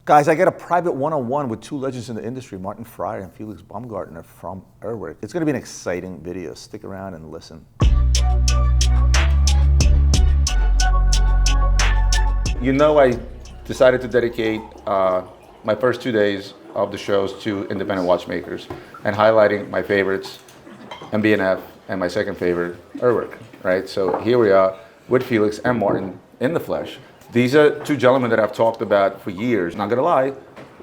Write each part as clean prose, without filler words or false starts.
Guys, I get a private one-on-one with two legends in the industry, Martin Frei and Felix Baumgartner from URWERK. It's going to be an exciting video. Stick around and listen. You know, I decided to dedicate my first 2 days of the shows to independent watchmakers and highlighting my favorites, MB&F, and my second favorite, URWERK, right? So here we are with Felix and Martin in the flesh. These are two gentlemen that I've talked about for years, not gonna lie,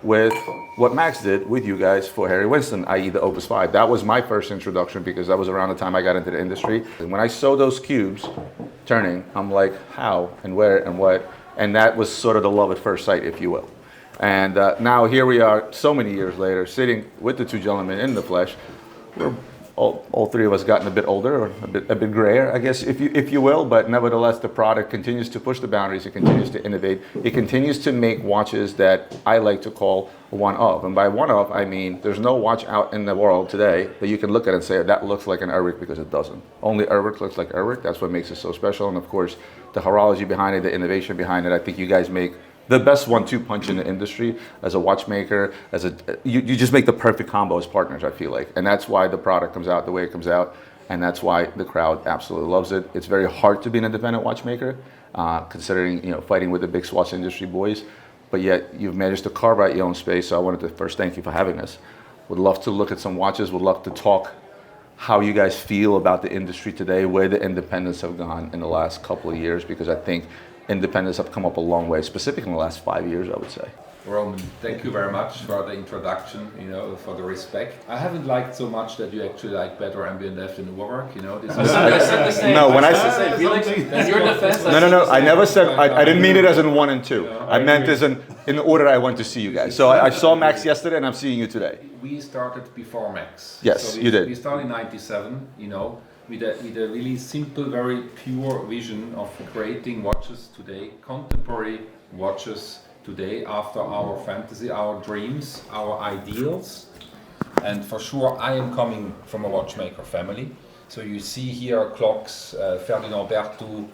with what Max did with you guys for Harry Winston, i.e. the Opus 5. That was my first introduction because that was around the time I got into the industry. And when I saw those cubes turning, I'm like, how and where and what? And that was sort of the love at first sight, if you will. And now here we are, so many years later, sitting with the two gentlemen in the flesh. We're all three of us gotten a bit older, or a bit grayer, I guess, if you will. But nevertheless, the product continues to push the boundaries. It continues to innovate. It continues to make watches that I like to call one of. And by one of, I mean there's no watch out in the world today that you can look at and say that looks like an URWERK, because it doesn't. Only URWERK looks like URWERK. That's what makes it so special. And of course, the horology behind it, the innovation behind it. I think you guys make the best 1-2 punch in the industry as a watchmaker. You just make the perfect combo as partners, I feel like. And that's why the product comes out the way it comes out. And that's why the crowd absolutely loves it. It's very hard to be an independent watchmaker, considering, you know, fighting with the big Swatch industry boys. But yet you've managed to carve out your own space. So I wanted to first thank you for having us. Would love to look at some watches. Would love to talk how you guys feel about the industry today, where the independents have gone in the last couple of years, because I think independents have come up a long way, specifically in the last 5 years, I would say. Roman, thank you very much for the introduction, you know, for the respect. I haven't liked so much that you actually like better MB&F than URWERK, you know. This is no, when I said no, I never said, I didn't mean it as in 1 and 2. I meant as in the order I went to see you guys. So I saw Max yesterday and I'm seeing you today. We started before Max. Yes, so you did. We started in '97, you know, with a really simple, very pure vision of creating watches today, contemporary watches today, after our fantasy, our dreams, our ideals. And for sure, I am coming from a watchmaker family. So you see here clocks, Ferdinand Berthoud,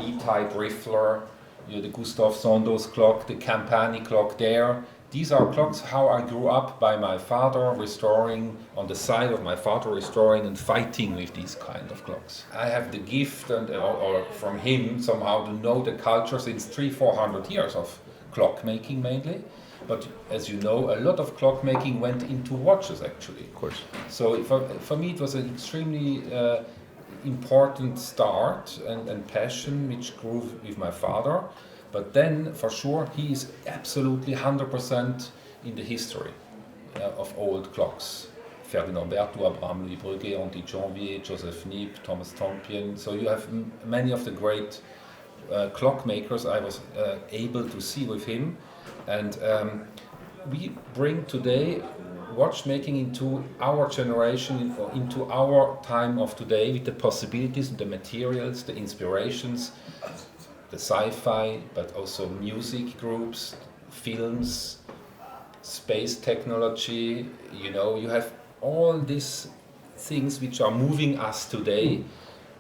E-type Riffler, the Gustav Sandoz clock, the Campani clock there. These are clocks how I grew up by my father restoring, on the side of my father restoring and fighting with these kind of clocks. I have the gift or from him somehow to know the culture since 300-400 years of clockmaking mainly. But as you know, a lot of clockmaking went into watches actually. Of course. So for me it was an extremely important start and passion which grew with my father. But then, for sure, he is absolutely 100% in the history of old clocks. Ferdinand Berthoud, 𝗴𝗏𝗏, Henri Janvier, Joseph Niep, Thomas Tompion. So you have many of the great clockmakers I was able to see with him. And we bring today watchmaking into our generation, into our time of today, with the possibilities, the materials, the inspirations, the sci-fi, but also music groups, films, space technology. You know, you have all these things which are moving us today,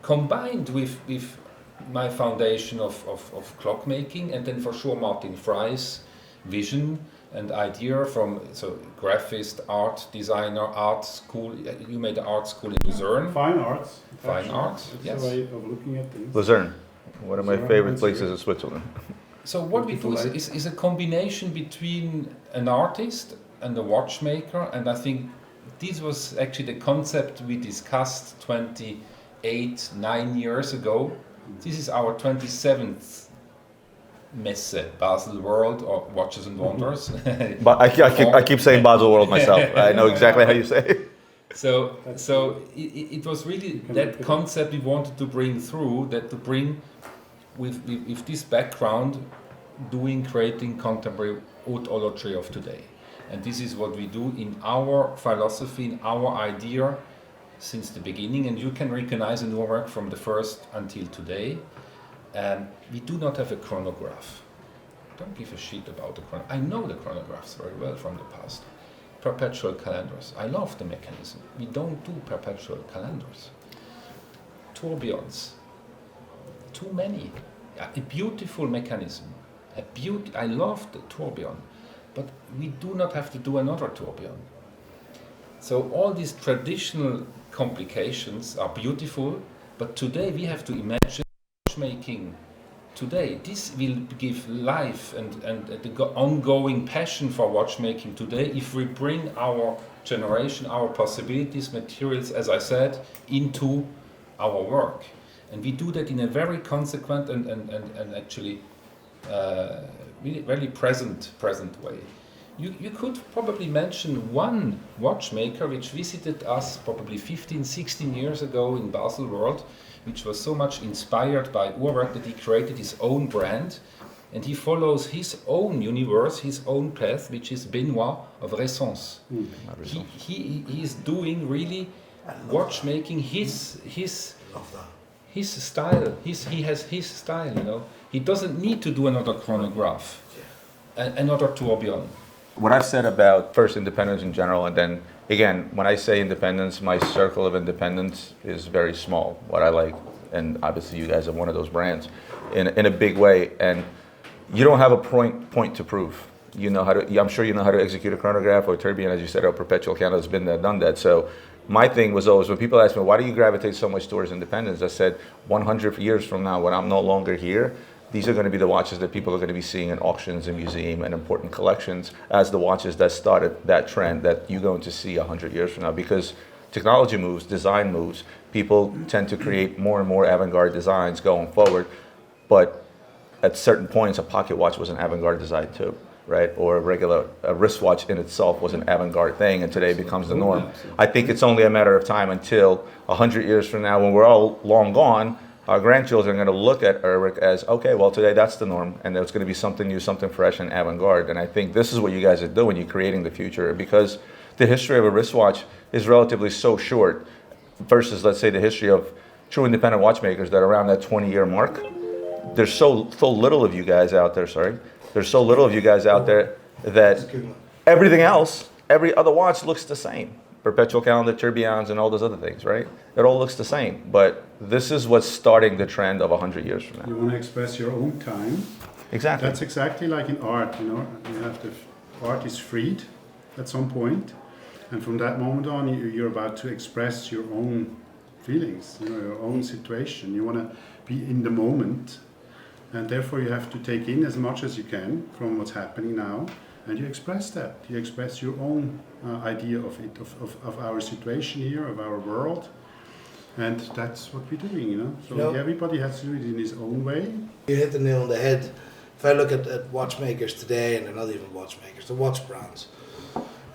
combined with my foundation of clockmaking, and then for sure Martin Frei's vision and idea from graphist, art designer, art school. You made the art school in Luzerne. Fine arts. Fine arts. That's a way of looking at things. Luzerne, one of my favorite places in Switzerland. So what we do is a combination between an artist and a watchmaker, and I think this was actually the concept we discussed 9 years ago. This is our 27th Messe, Basel World, or Watches and Wonders. But I keep saying Basel World myself. I know exactly how you say it. So it was really that concept we wanted to bring through, that to bring with this background, creating contemporary haute-horlogerie of today. And this is what we do in our philosophy, in our idea since the beginning. And you can recognize in our work from the first until today. We do not have a chronograph. Don't give a shit about the chronograph. I know the chronographs very well from the past. Perpetual calendars. I love the mechanism. We don't do perpetual calendars. Tourbillons. Too many. A beautiful mechanism. I love the tourbillon. but we do not have to do another tourbillon. So all these traditional complications are beautiful, but today we have to imagine watchmaking today. This will give life and the ongoing passion for watchmaking today if we bring our generation, our possibilities, materials, as I said, into our work. And we do that in a very consequent and actually really, really present way. You could probably mention one watchmaker which visited us probably 15, 16 years ago in Basel World, which was so much inspired by URWERK that he created his own brand, and he follows his own universe, his own path, which is Benoît of Ressens. He is doing really watchmaking his style. He has his style, you know. He doesn't need to do another chronograph, another tourbillon. What I've said about first independence in general, and then again, when I say independence, my circle of independence is very small. What I like, and obviously you guys are one of those brands, in a big way. And you don't have a point to prove. You know how to. I'm sure you know how to execute a chronograph or a tourbillon, as you said. 𝗿𝗿𝗆 has been there, done that. So my thing was always when people ask me, why do you gravitate so much towards independence? I said, 100 years from now, when I'm no longer here, these are going to be the watches that people are going to be seeing in auctions and museum and important collections as the watches that started that trend that you're going to see 100 years from now. Because technology moves, design moves, people tend to create more and more avant-garde designs going forward. But at certain points, a pocket watch was an avant-garde design too, right? Or a wristwatch in itself was an avant-garde thing, and today it becomes the norm. I think it's only a matter of time until 100 years from now, when we're all long gone, our grandchildren are going to look at URWERK as, okay, well, today that's the norm, and there's going to be something new, something fresh and avant-garde. And I think this is what you guys are doing. You're creating the future, because the history of a wristwatch is relatively so short versus, let's say, the history of true independent watchmakers that are around that 20-year mark. There's so little of you guys out there, There's so little of you guys out there that everything else, every other watch looks the same. Perpetual calendar, tourbillons, and all those other things, right? It all looks the same, but this is what's starting the trend of 100 years from now. You want to express your own time. Exactly. That's exactly like in art, you know. You have art is freed at some point, and from that moment on, you're about to express your own feelings, you know, your own situation. You want to be in the moment, and therefore you have to take in as much as you can from what's happening now. And you express that. You express your own idea of it, of our situation here, of our world. And that's what we're doing, you know. So everybody has to do it in his own way. You hit the nail on the head. If I look at watchmakers today, and they're not even watchmakers, the watch brands,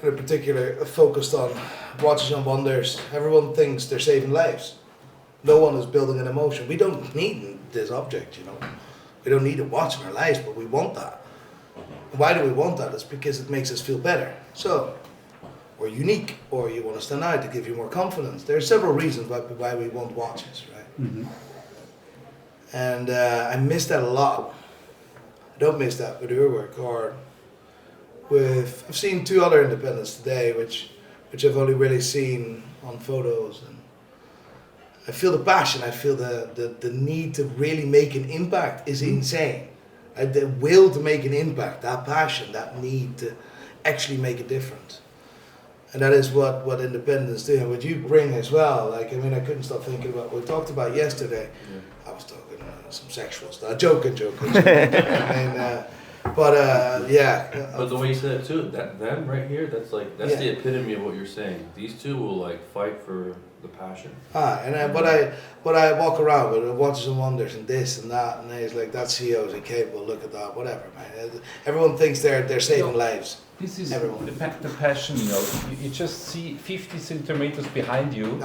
in particular focused on watches and wonders, everyone thinks they're saving lives. No one is building an emotion. We don't need this object, you know. We don't need a watch in our lives, but we want that. Why do we want that? It's because it makes us feel better. So, we're unique, or you want to stand out to give you more confidence. There are several reasons why we want watches, right? Mm-hmm. And I miss that a lot. I don't miss that with URWERK, or with, I've seen two other independents today, which I've only really seen on photos. And I feel the passion, I feel the need to really make an impact is insane. The will to make an impact, that passion, that need to actually make a difference. And that is what independents do, and what you bring as well. Like, I mean, I couldn't stop thinking about what we talked about yesterday. Yeah. I was talking some sexual stuff, joking. I mean, But the way you said it too, them right here, that's the epitome of what you're saying. These two will like fight for the passion. But I walk around with watches and wonders and this and that, and it's like, that 𝗙𝗂𝗍𝗂𝗍, look at that, whatever, man. Everyone thinks they're saving lives. This is the passion, you know. You just see 50 centimeters behind you.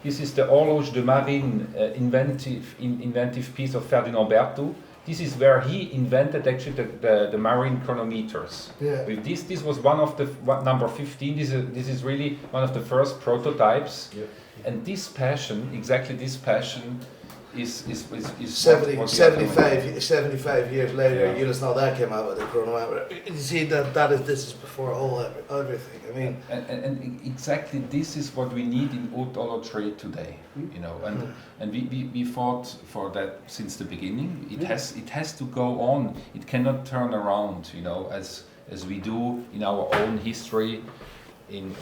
This is the horloge de marine inventive piece of Ferdinand Berthoud. This is where he invented actually the marine chronometers. Yeah. With this was one of the number 15. This is really one of the first prototypes. Yep. And this passion, exactly this passion, is 75 years later, yeah. that came out with the chronometer. You see this is before everything. I mean, and exactly this is what we need in haute horlogerie today. You know, and we fought for that since the beginning. It has to go on. It cannot turn around. You know, as as we do in our own history, in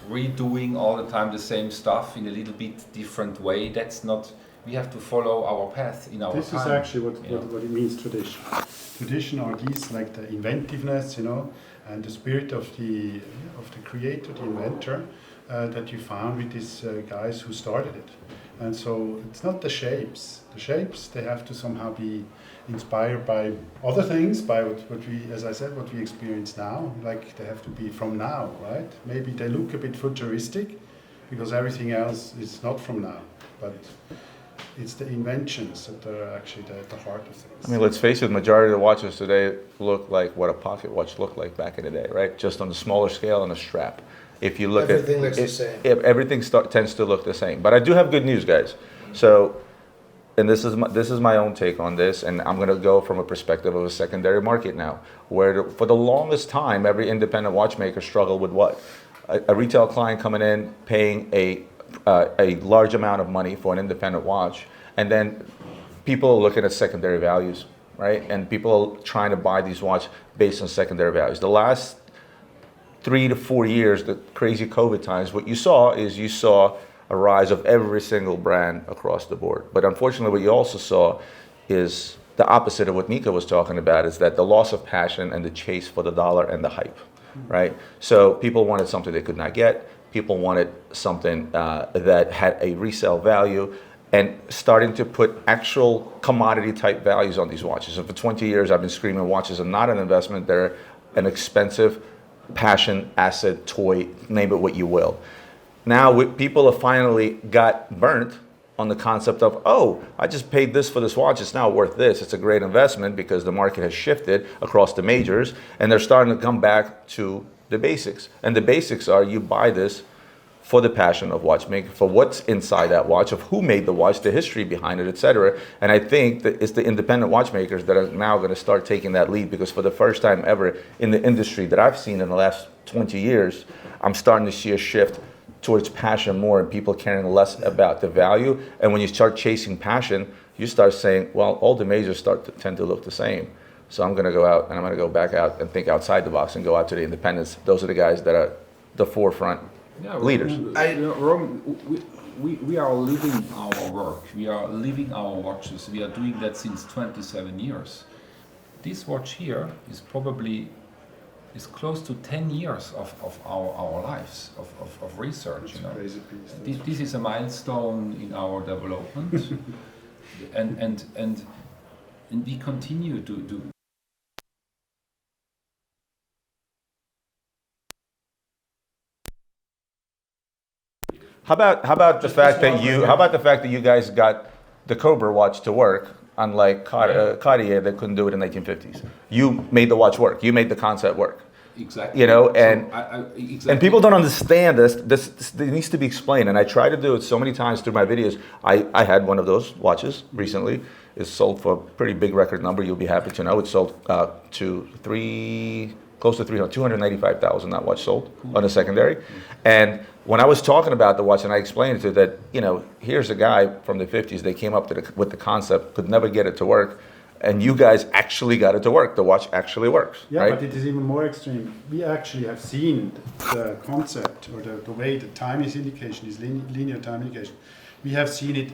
redoing all the time the same stuff in a little bit different way. That's not. We have to follow our path in our This time. is actually what it means, tradition. Tradition are these, like the inventiveness, you know, and the spirit of the creator, the inventor, that you found with these guys who started it. And so it's not the shapes. The shapes, they have to somehow be inspired by other things, by what we, as I said, what we experience now. Like they have to be from now, right? Maybe they look a bit futuristic because everything else is not from now. But it's the inventions that are actually the heart of things. I mean, let's face it, the majority of the watches today look like what a pocket watch looked like back in the day, right? Just on the smaller scale and a strap. If you look Everything at looks the same. everything tends to look the same. But I do have good news, guys. So, and this is my own take on this, and I'm going to go from a perspective of a secondary market now, where for the longest time, every independent watchmaker struggled with what? A retail client coming in, paying a large amount of money for an independent watch, and then people are looking at secondary values, right? And people are trying to buy these watches based on secondary values. The last 3 to 4 years, the crazy COVID times, what you saw a rise of every single brand across the board. But unfortunately, what you also saw is the opposite of what Nika was talking about, is that the loss of passion and the chase for the dollar and the hype, right? So people wanted something they could not get. People wanted something that had a resale value, and starting to put actual commodity type values on these watches. And for 20 years, I've been screaming watches are not an investment. They're an expensive passion, asset, toy, name it what you will. Now people have finally got burnt on the concept of, oh, I just paid this for this watch, it's now worth this. It's a great investment because the market has shifted across the majors, and they're starting to come back to the basics. And the basics are, you buy this for the passion of watchmaking, for what's inside that watch, of who made the watch, the history behind it, etc. And I think that it's the independent watchmakers that are now going to start taking that lead, because for the first time ever in the industry that I've seen in the last 20 years, I'm starting to see a shift towards passion more, and people caring less about the value. And when you start chasing passion, you start saying, well, all the majors tend to look the same. So I'm going to go out, and I'm going to go back out and think outside the box and go out to the independents. Those are the guys that are the forefront leaders. We are living our work. We are living our watches. We are doing that since 27 years. This watch here is probably close to 10 years of our lives of research. You know, this is a milestone in our development, and we continue to do. How about the fact that you guys got the Cobra watch to work, unlike Cartier that couldn't do it in the 1950s? You made the watch work. You made the concept work. Exactly. You know, and exactly. And people don't understand this. This needs to be explained, and I try to do it so many times through my videos. I had one of those watches recently. It's sold for a pretty big record number. You'll be happy to know it sold to close to 295,000. That watch sold on a secondary. And when I was talking about the watch, and I explained to her that, you know, here's a guy from the 50s. They came up with the concept, could never get it to work, and you guys actually got it to work. The watch actually works. Yeah, right? but it is even more extreme. We actually have seen the concept, or the way the time is indication is linear time indication. We have seen it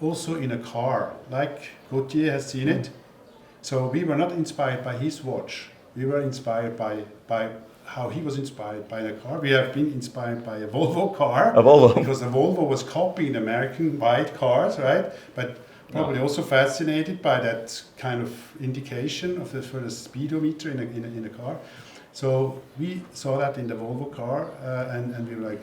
also in a car, like Gautier has seen it. So we were not inspired by his watch. We were inspired by how he was inspired by the car. We have been inspired by a Volvo car. A Volvo. Because the Volvo was copying American white cars, right? But probably also fascinated by that kind of indication of for the speedometer in the car. So we saw that in the Volvo car, and we were like,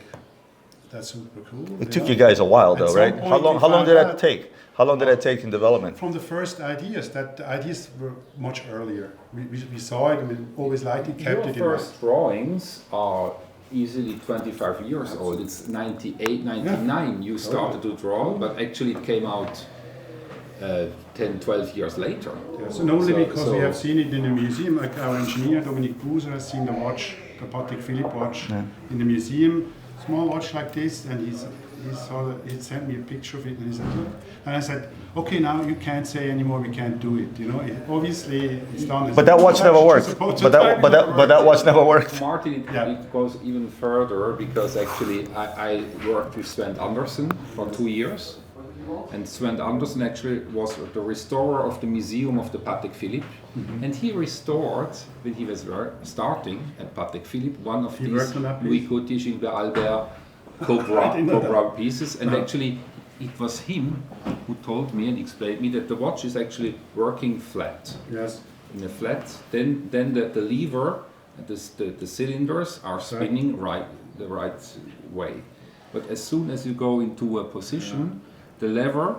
that's super cool. It took you guys a while, though, right? How long did that take? How long did that take in development? From the first ideas, the ideas were much earlier. We saw it, and we always liked it, kept it in Your first drawings are easily 25 years old. It's 98, 99 you started to draw, but actually it came out 10, 12 years later. Yes, and only because we have seen it in a museum, like our engineer, Dominique Buser, has seen the watch, the Patek Philippe watch in the museum. Small watch like this, and he sent me a picture of it, and he said, look. And I said, okay, now you can't say anymore, we can't do it. You know, obviously it's done. But that watch never worked. But that watch never worked. Martin, it goes even further because actually I worked with Sven Andersen for 2 years. And Sven Andersen actually was the restorer of the museum of the Patek Philippe. And he restored, when he was starting at Patek Philippe, one of these 𝗿𝗿𝗄𝗃 𝗙𝗰𝗲𝗀𝗃 pieces. And actually, it was him who told me and explained me that the watch is actually working flat. Yes. In a flat, then the lever, the cylinders are spinning the right way. But as soon as you go into a position, the lever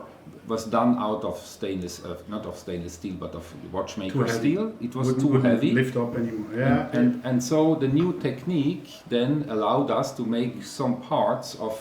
was done out of stainless, not of stainless steel, but of watchmaker steel. It was too heavy. Lift up anymore. Yeah. And so the new technique then allowed us to make some parts of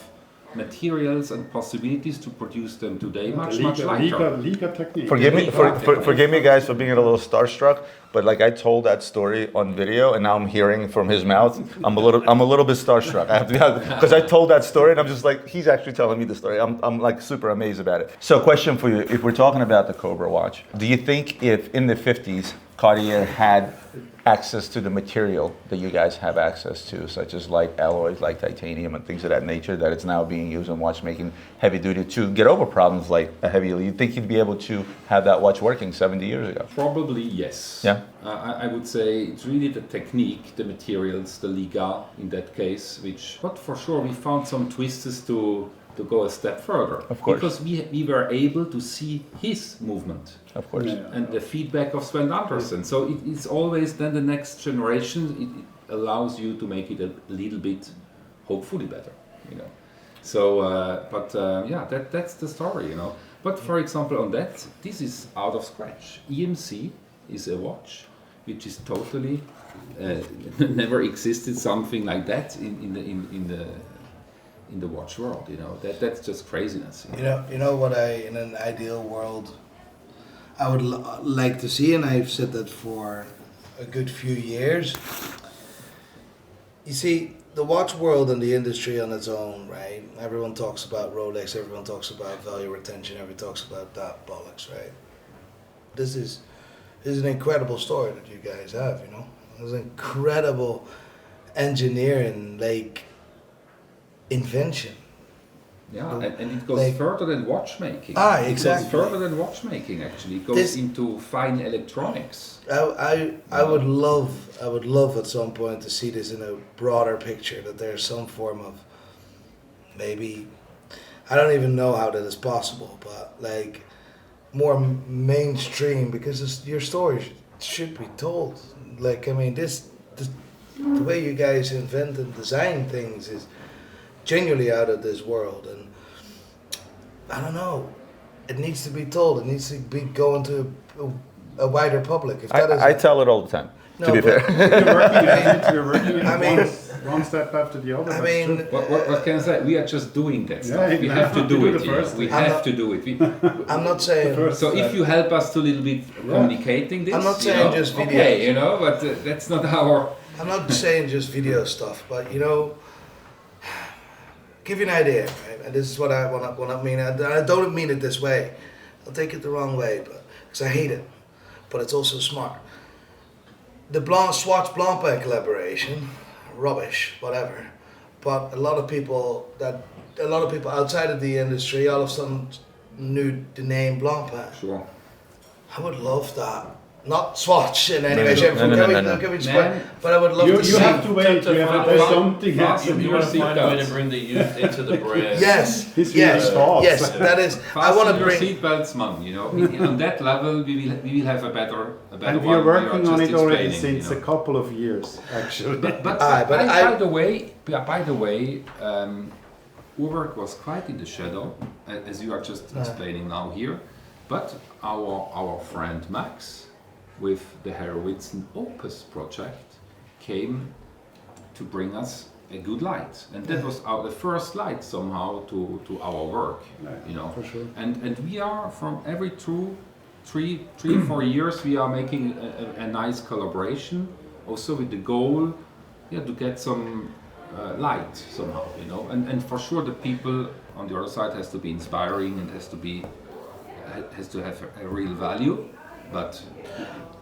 materials and possibilities to produce them today much lighter. Legal technique. Forgive me, guys, for being a little starstruck. But like I told that story on video, and now I'm hearing from his mouth. I'm a little bit starstruck. I have to be honest, because I told that story, and I'm just like, he's actually telling me the story. I'm like super amazed about it. So, question for you: if we're talking about the Cobra watch, do you think if in the 50s Cartier had access to the material that you guys have access to, such as like alloys, like titanium and things of that nature, that it's now being used in watchmaking heavy duty to get over problems like a heavy? You think you'd be able to have that watch working 70 years ago? Probably yes. Yeah. I would say it's really the technique, the materials, the liga in that case, but for sure we found some twists to go a step further. Of course. Because we were able to see his movement. Of course. And the feedback of Sven Andersen. So it's always then the next generation, it allows you to make it a little bit, hopefully better, you know. So, that's the story, you know. But for example, on that, this is out of scratch. EMC is a watch which is totally never existed something like that in the watch world, you know. That's just craziness. You know what in an ideal world I would like to see, and I've said that for a good few years. You see, the watch world and the industry on its own, right? Everyone talks about Rolex, everyone talks about value retention, everyone talks about that bollocks, right? This is an incredible story that you guys have, you know? It's an incredible engineering, like, invention. Yeah, and it goes further than watchmaking. Exactly. It goes further than watchmaking, actually. It goes into fine electronics. I would love at some point to see this in a broader picture, that there's some form of, maybe, I don't even know how that is possible, but like more mainstream, because your story should be told. Like, I mean, the way you guys invent and design things is genuinely out of this world, and I don't know, it needs to be told. It needs to be going to a wider public. If that I tell it all the time. No, to be fair, You're working I mean, one step after the other. I mean, what can I say? We are just doing that stuff. We have to do it. We have to do it. I'm not saying. So if you help us to a little bit communicating this, I'm not saying just video. Okay, you know, but that's not our. I'm not saying just video stuff, but you know, give you an idea, right? And this is what I mean. I don't mean it this way. I'll take it the wrong way, but because I hate it, but it's also smart. The Swatch Blancpain collaboration, rubbish, whatever. But a lot of people outside of the industry all of a sudden knew the name Blancpain. Sure. I would love that. Not Swatch in any way, shape, no. but I would love to see. You have to wait. You have to do something. You want to find a way to bring the youth into the brand. Yes. That is. I want to bring seatbelts, man. You know, on that level, we will have a better. And we are working on it already since a couple of years, actually. But by the way, URWERK was quite in the shadow, as you are just explaining now here. But our friend Max, with the 𝗿𝗿𝗆𝗆 Opus project, came to bring us a good light, and that was the first light somehow to our work, you know. For sure. And we are from every 3-4 years we are making a nice collaboration, also with the goal, to get some light somehow, you know. And for sure, the people on the other side has to be inspiring and has to have a real value, but.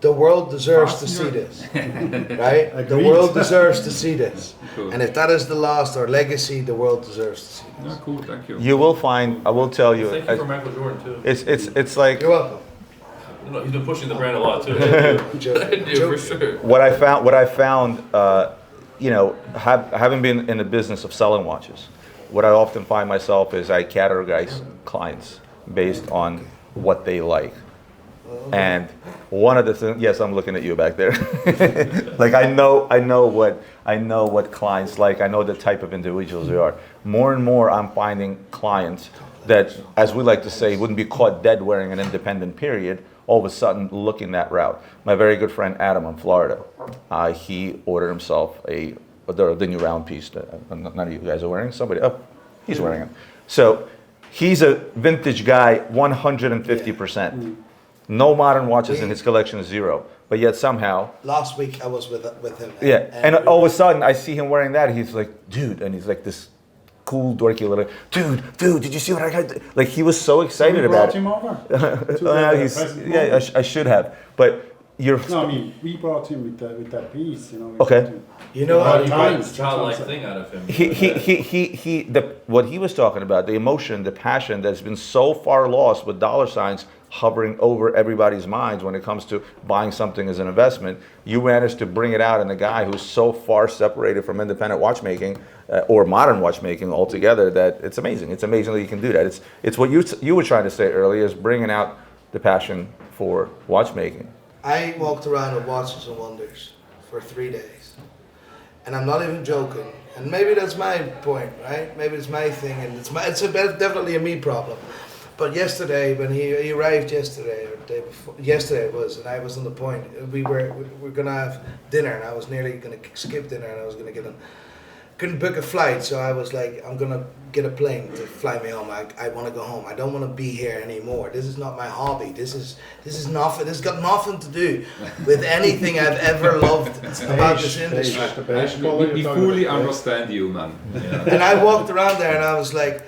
The world deserves to see this, right? The world deserves to see this. Cool. And if that is the last or legacy, the world deserves to see this. Yeah, cool, thank you. You will find, I will tell you, Thank you for Michael Jordan too. it's like, You're welcome. No, he's been pushing the brand a lot too. Joking. For sure. what I found, you know, having been in the business of selling watches, what I often find myself is I categorize clients based on what they like. And one of the things, yes, I'm looking at you back there. Like I know what clients like. I know the type of individuals they are. More and more, I'm finding clients that, as we like to say, wouldn't be caught dead wearing an independent period. All of a sudden, looking that route. My very good friend Adam in Florida, he ordered himself the new round piece that none of you guys are wearing. He's wearing it. So he's a vintage guy, 150%. No modern watches in his collection, 0. But yet somehow. Last week I was with him. Yeah, and all of a sudden I see him wearing that. He's like, dude, and he's like this cool, dorky little, dude, did you see what I got? Like he was so excited about it. Him over? I should have, but you're. No, I mean we brought him with that piece, you know. Okay. You know How how do you Times, make a childlike thing out of him? What he was talking about, the emotion, the passion that's been so far lost with dollar signs hovering over everybody's minds when it comes to buying something as an investment. You managed to bring it out in a guy who's so far separated from independent watchmaking or modern watchmaking altogether that it's amazing. It's amazing that you can do that. It's what you were trying to say earlier, is bringing out the passion for watchmaking. I walked around with Watches and Wonders for 3 days. And I'm not even joking. And maybe that's my point, right?Maybe it's my thing, and it's definitely a me problem. But yesterday, when he arrived yesterday, or the day before, yesterday it was, and I was on the point, we were gonna have dinner, and I was nearly gonna skip dinner, and I was gonna couldn't book a flight, so I was like, I'm gonna get a plane to fly me home. I want to go home. I don't want to be here anymore. This is not my hobby. This is nothing. This has got nothing to do with anything I've ever loved about this industry. We fully understand you, man. Yeah. And I walked around there, and I was like,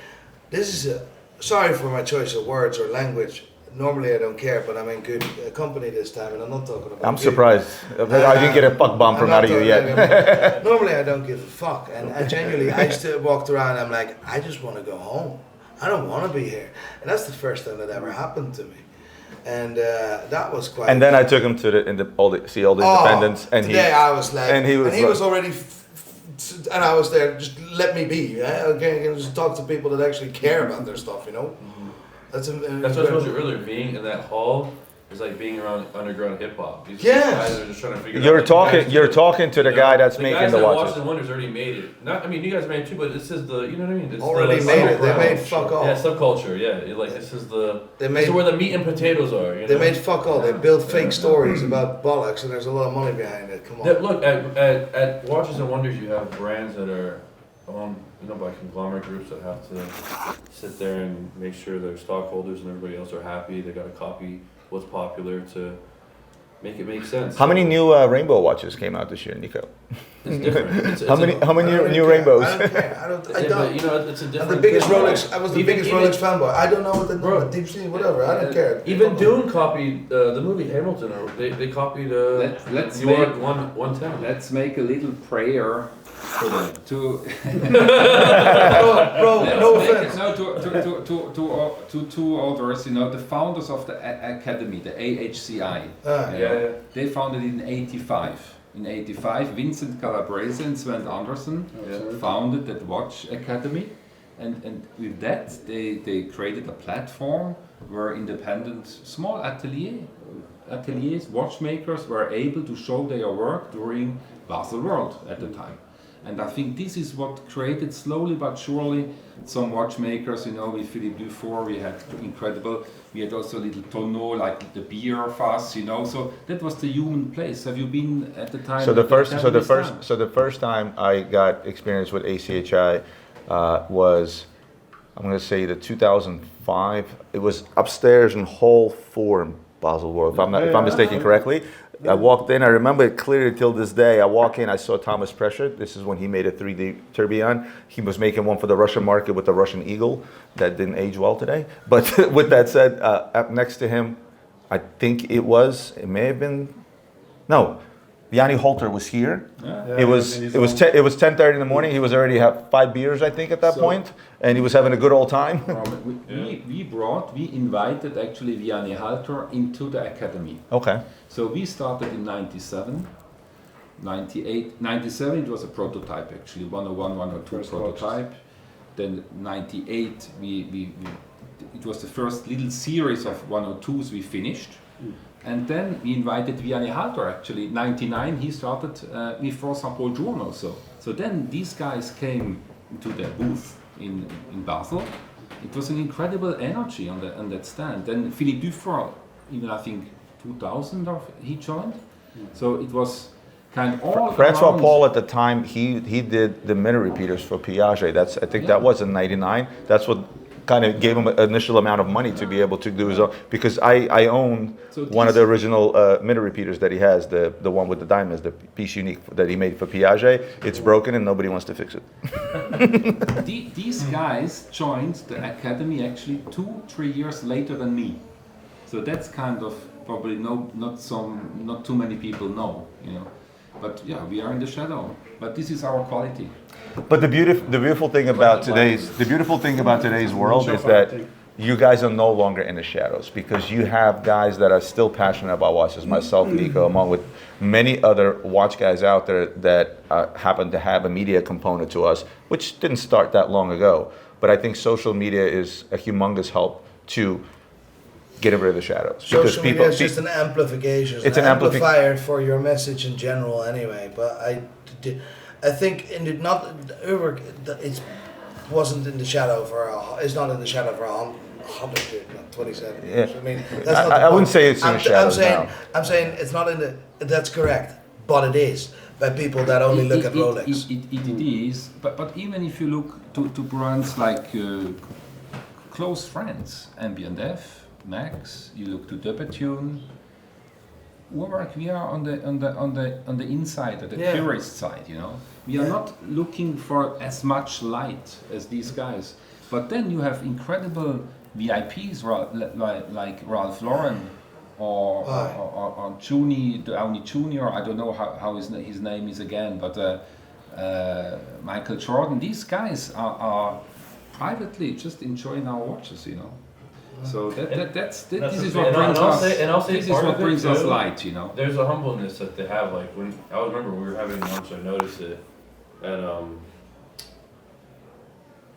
this is sorry for my choice of words or language. Normally I don't care, but I'm in good company this time, and I'm not talking about. I'm surprised. I didn't get a fuck bomb from out of you yet. Normally I don't give a fuck, and I genuinely, I still walked around. I'm like, I just want to go home. I don't want to be here, and that's the first time that ever happened to me, and that was quite. And then I took him to all the independents, and I was like, and he was already. And I was there, just let me be. Okay, just talk to people that actually care about their stuff, you know. That's what I told you earlier. Being in that hall is like being around underground hip hop. These Yes. guys are just trying to figure You're out. talking to the guy that's making the Watches watches. and Wonders already made it. Not, I mean, you guys made it too, but this is the, you know what I mean? It's already the made it. They subculture. made fuck all. Yeah, subculture. Yeah, like this is the. They This made- is where the meat and potatoes are. You know? They made fuck all. They built fake stories about bollocks, and there's a lot of money behind it. Come on. Look at Watches and Wonders, you have brands that are owned, by conglomerate groups that have to sit there and make sure their stockholders and everybody else are happy. They got to copy what's popular to make it make sense. How many new rainbow watches came out this year, Nico? It's different. It's How many new rainbows? I don't care. I don't. It's a different. I'm the biggest thing. Rolex. I was the Even- biggest even- Rolex fanboy. I don't know what the Bro. deep sea, whatever. I don't care. Even Dune copied the movie Hamilton. Or they copied Let's New York make- 110. Let's make a little prayer For them. to. Bro, no Let's make offense. it- No, to two authors, the founders of the academy, the AHCI. Yeah. They founded in '85. In '85, Vincent Calabrese and Sven Anderson founded that watch academy, and with that they created a platform where independent small ateliers, watchmakers were able to show their work during Basel World at the time. And I think this is what created slowly but surely some watchmakers, with Philippe Dufour, we had incredible, we had also a little tonneau, like the beer fuss, so that was the human place. Have you been at the time? So the first time I got experience with ACHI was, I'm going to say the 2005. It was upstairs in Hall 4 in Basel World, if I'm mistaken correctly. I walked in, I remember it clearly till this day. I walk in, I saw Thomas Prescher. This is when he made a 3D tourbillon. He was making one for the Russian market with the Russian eagle that didn't age well today. But with that said, up next to him, I think it may have been, no, Yanni Holter was here. Yeah. It was 10:30 in the morning. He was already had 5 beers, I think, at that point, and he was having a good old time. We invited actually Yanni Halter into the academy. Okay. So we started in 97, 98, 97 it was a prototype actually, 101, 102 First prototype. Then 98 it was the first little series of 102s we finished. And then we invited Vianney Halter actually. 99 he started with For Saint-Paul Journal also. So then these guys came to the booth in Basel. It was an incredible energy on that stand. Then Philippe Dufort, even I think 2000 he joined. So it was kind of all Francois around. Paul at the time, he did the minute repeaters for Piaget. I think that was in '99. That's what kind of gave him an initial amount of money to be able to do his own. Because I own one of the original minute repeaters that he has, the one with the diamonds, the piece unique that he made for Piaget. It's broken and nobody wants to fix it. These guys joined the academy actually 2-3 years later than me. So that's kind of probably not too many people know, you know. But yeah, we are in the shadow. But this is our quality. But the beautiful thing about today's world is that you guys are no longer in the shadows, because you have guys that are still passionate about watches. Myself, Nico, along with many other watch guys out there that happen to have a media component to us, which didn't start that long ago. But I think social media is a humongous help to getting rid of the shadows. Social media is just an amplification. It's an amplifier for your message in general, anyway. But I think URWERK, it wasn't in the shadow for it's not in the shadow for 27 years. Yeah. I mean, that's not I wouldn't say it's in the shadows now. I'm saying it's not in the. That's correct, but it is by people that only look at Rolex. It is, but even if you look to brands like close friends, Ambient F, Max, you look to Duppertune. URWERK, we are on the inside, the purist side, you know. We are not looking for as much light as these guys. But then you have incredible VIPs like Ralph Lauren or Junior. I don't know how his name is again, but Michael Jordan. These guys are privately just enjoying our watches, you know. So this is what brings us light, you know. There's a humbleness that they have. Like when I remember we were having lunch, I noticed it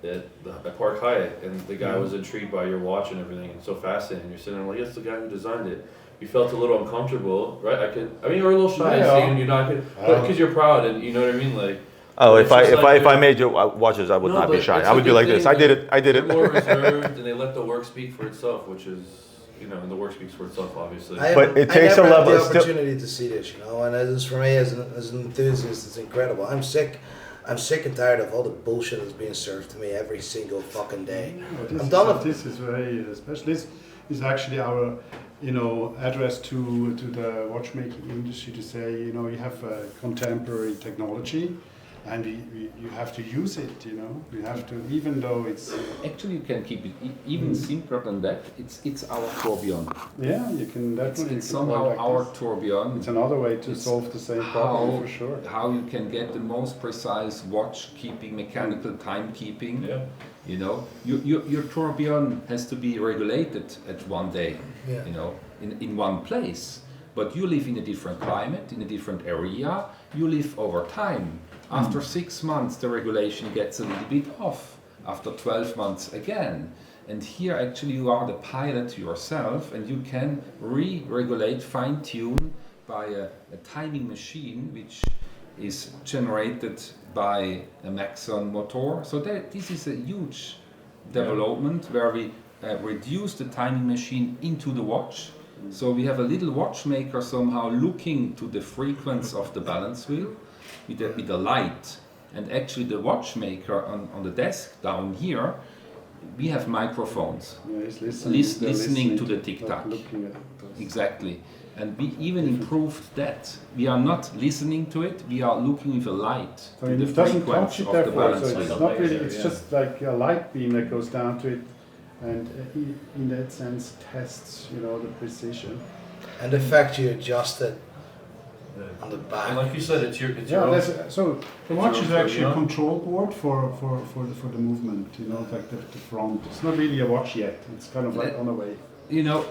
at Park Hyatt, and the guy was intrigued by your watch and everything, and so fascinating. You're sitting there like, yes, the guy who designed it. You felt a little uncomfortable, right? I mean, you were a little shy, saying you're not good, but because you're proud, and you know what I mean, like. Oh, if I made your watches, I would not be shy. I would be like this. I did it. More reserved, and they let the work speak for itself, which is, you know, and the work speaks for itself, obviously. But it takes a level. I never had the opportunity to see this, you know, and it is, for me as an enthusiast, it's incredible. I'm sick and tired of all the bullshit that's being served to me every single fucking day. I'm done with this. Is very special. This is actually our, you know, address to the watchmaking industry to say, you know, you have contemporary technology. And you have to use it, you know. You have to, even though it's. Actually, you can keep it even simpler than that. It's our tourbillon. Yeah, you can definitely. It's somehow like our tourbillon. It's another way to solve the same problem for sure. How you can get the most precise watch keeping, mechanical timekeeping. Yeah. You know, your tourbillon has to be regulated at one day. Yeah. You know, in one place. But you live in a different climate, in a different area. You live over time. After 6 months, the regulation gets a little bit off. After 12 months, again. And here, actually, you are the pilot yourself, and you can re-regulate, fine-tune by a timing machine, which is generated by a Maxon motor. So this is a huge development where we reduce the timing machine into the watch. So we have a little watchmaker somehow looking to the frequency of the balance wheel with the light, and actually the watchmaker on the desk down here we have microphones. Yeah, he's listening. They're Listening to the not tic-tac. looking at us. Exactly. And we even improved that. We are not listening to it, we are looking with a light So to the it doesn't touch frequency it of the therefore, balance so it's wheel. not really, Laser, it's yeah. just like a light beam that goes down to it and in that sense tests, you know, the precision. And the fact you adjust it on the And back. like you said, it's your Yeah, own. so the watch is your own actually a program. control board for the movement, you know, like the front. It's not really a watch yet, it's kind of like on the way. You know,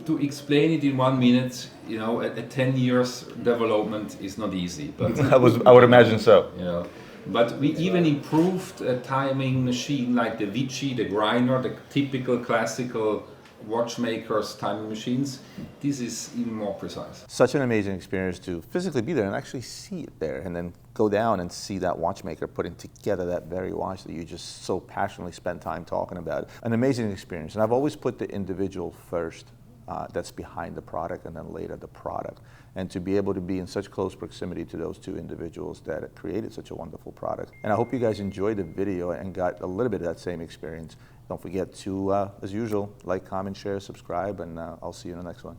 to explain it in 1 minute, you know, a 10 years development is not easy, but I would imagine so. you know. But we even improved a timing machine like the 𝗴𝗍, the grinder, the typical classical watchmakers timing machines. This is even more precise. Such an amazing experience to physically be there and actually see it there, and then go down and see that watchmaker putting together that very watch that you just so passionately spent time talking about. An amazing experience, and I've always put the individual first. That's behind the product, and then later the product. And to be able to be in such close proximity to those two individuals that created such a wonderful product. And I hope you guys enjoyed the video and got a little bit of that same experience. Don't forget to, as usual, like, comment, share, subscribe, and I'll see you in the next one.